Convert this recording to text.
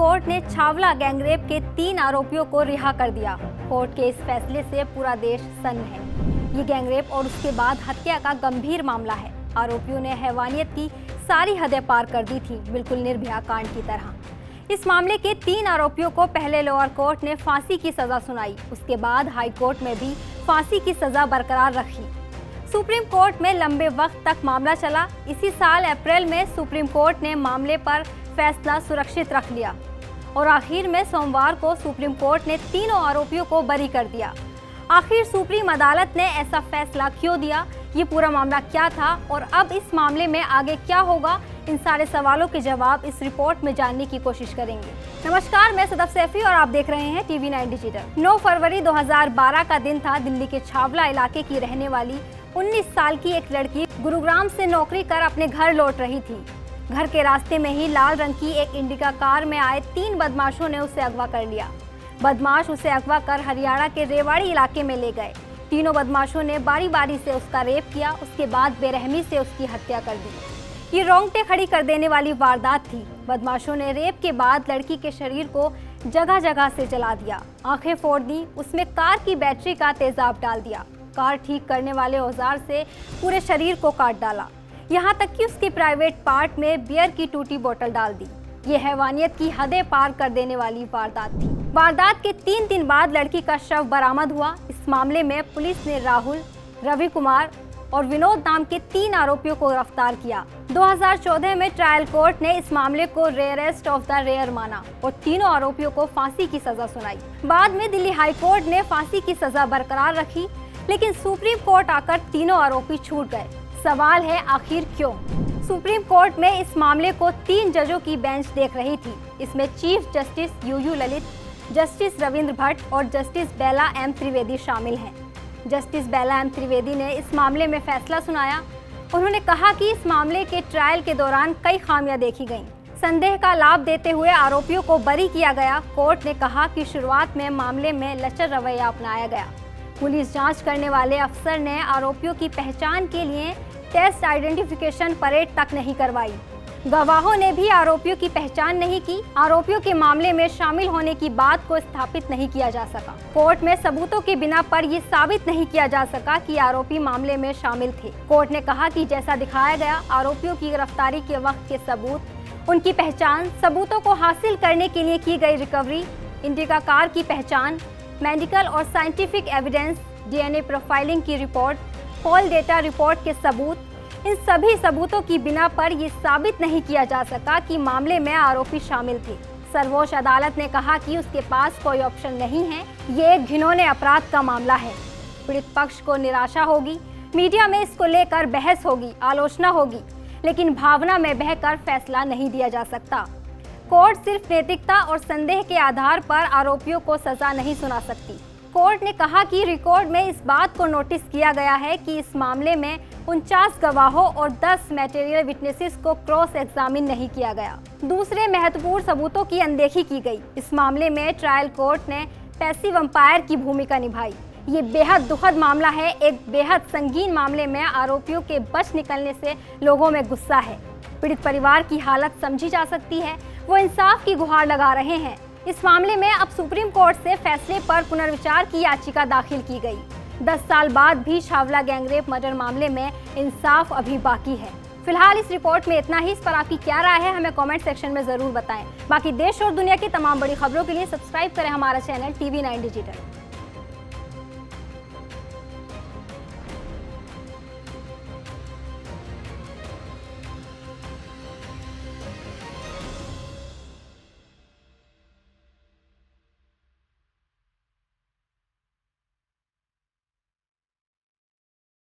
Court ने Chhawla gangrape के 3 आरोपियों को रिहा कर दिया। कोर्ट के इस फैसले से पूरा देश सन्न है। ये गैंगरेप और उसके बाद हत्या का गंभीर मामला है। आरोपियों ने हैवानियत की सारी हदें पार कर दी थी, बिल्कुल निर्भया कांड की तरह। इस मामले के 3 आरोपियों को पहले लोअर कोर्ट ने फांसी की सजा सुनाई, उसके बाद हाई कोर्ट में भी फांसी की सजा बरकरार रखी। सुप्रीम कोर्ट में लंबे वक्त तक मामला चला। इसी साल अप्रैल में सुप्रीम कोर्ट ने मामले पर फैसला सुरक्षित रख लिया और आखिर में सोमवार को सुप्रीम कोर्ट ने तीनों आरोपियों को बरी कर दिया। आखिर सुप्रीम अदालत ने ऐसा फैसला क्यों दिया, ये पूरा मामला क्या था और अब इस मामले में आगे क्या होगा, इन सारे सवालों के जवाब इस रिपोर्ट में जानने की कोशिश करेंगे। नमस्कार, मैं सदफ सैफी और आप देख रहे हैं टीवी 9 डिजिटल। 9 फरवरी 2012 का दिन था। दिल्ली के छावला इलाके की रहने वाली 19 साल की एक लड़की गुरुग्राम से नौकरी कर अपने घर लौट रही थी। घर के रास्ते में ही लाल रंग की एक इंडिका कार में आए 3 बदमाशों ने उसे अगवा कर लिया। बदमाश उसे अगवा कर हरियाणा के रेवाड़ी इलाके में ले गए। तीनों बदमाशों ने बारी बारी से उसका रेप किया, उसके बाद बेरहमी से उसकी हत्या कर दी। ये रोंगटे खड़ी कर देने वाली वारदात थी। बदमाशों ने रेप के बाद लड़की के शरीर को जगह जगह से जला दिया, आंखें फोड़ दी, उसमें कार की बैटरी का तेजाब डाल दिया, कार ठीक करने वाले औजार से पूरे शरीर को काट डाला, यहाँ तक कि उसके प्राइवेट पार्ट में बियर की टूटी बोतल डाल दी। ये हैवानियत की हदें पार कर देने वाली वारदात थी। वारदात के 3 दिन बाद लड़की का शव बरामद हुआ। इस मामले में पुलिस ने राहुल, रवि कुमार और विनोद नाम के 3 आरोपियों को गिरफ्तार किया। 2014 में ट्रायल कोर्ट ने इस मामले को रेयरेस्ट ऑफ द रेयर माना और तीनों आरोपियों को फांसी की सजा सुनाई। बाद में दिल्ली हाई कोर्ट ने फांसी की सजा बरकरार रखी, लेकिन सुप्रीम कोर्ट आकर तीनों आरोपी छूट गए। सवाल है, आखिर क्यों? सुप्रीम कोर्ट में इस मामले को 3 जजों की बेंच देख रही थी। इसमें chief justice UU Lalit, justice Ravindra Bhat और जस्टिस बेला एम त्रिवेदी शामिल हैं। जस्टिस बेला एम त्रिवेदी ने इस मामले में फैसला सुनाया। उन्होंने कहा कि इस मामले के ट्रायल के दौरान कई खामियां देखी गईं। संदेह का लाभ देते हुए आरोपियों को बरी किया गया। कोर्ट ने कहा कि शुरुआत में मामले में लचर रवैया अपनाया गया। पुलिस जांच करने वाले अफसर ने आरोपियों की पहचान के लिए टेस्ट आइडेंटिफिकेशन परेड तक नहीं करवाई। गवाहों ने भी आरोपियों की पहचान नहीं की। आरोपियों के मामले में शामिल होने की बात को स्थापित नहीं किया जा सका। कोर्ट में सबूतों के बिना पर यह साबित नहीं किया जा सका कि आरोपी मामले में शामिल थे। कोर्ट ने कहा कि जैसा दिखाया गया, आरोपियों की गिरफ्तारी के वक्त के सबूत, उनकी पहचान, सबूतों को हासिल करने के लिए की गई रिकवरी, इंडिका कार की पहचान, मेडिकल और साइंटिफिक एविडेंस, डीएनए प्रोफाइलिंग की रिपोर्ट, कॉल डेटा रिपोर्ट के सबूत, इन सभी सबूतों की बिना पर यह साबित नहीं किया जा सका कि मामले में आरोपी शामिल थे। सर्वोच्च अदालत ने कहा कि उसके पास कोई ऑप्शन नहीं है। ये एक घिनौने अपराध का मामला है। पीड़ित पक्ष को निराशा होगी, मीडिया में इसको लेकर बहस होगी, आलोचना होगी, लेकिन भावना में बहकर फैसला नहीं दिया जा सकता। कोर्ट सिर्फ नैतिकता और संदेह के आधार पर आरोपियों को सजा नहीं सुना सकती। कोर्ट ने कहा कि रिकॉर्ड में इस बात को नोटिस किया गया है कि इस मामले में 49 गवाहों और 10 मटेरियल विटनेसेस को क्रॉस एग्जामिन नहीं किया गया। दूसरे महत्वपूर्ण सबूतों की अनदेखी की गई। इस मामले में ट्रायल कोर्ट ने पैसिव अंपायर की भूमिका निभाई। ये बेहद दुखद मामला है। एक बेहद संगीन मामले में आरोपियों के बच निकलने से लोगों में गुस्सा है। पीड़ित परिवार की हालत समझी जा सकती है। वो इंसाफ की गुहार लगा रहे हैं। इस मामले में अब सुप्रीम कोर्ट से फैसले पर पुनर्विचार की याचिका दाखिल की गई। 10 साल बाद भी छावला गैंगरेप मर्डर मामले में इंसाफ अभी बाकी है। फिलहाल इस रिपोर्ट में इतना ही। इस पर आपकी क्या राय है, हमें कमेंट सेक्शन में जरूर बताएं। बाकी देश और दुनिया की तमाम बड़ी खबरों के लिए सब्सक्राइब करें हमारा चैनल टीवी 9 डिजिटल।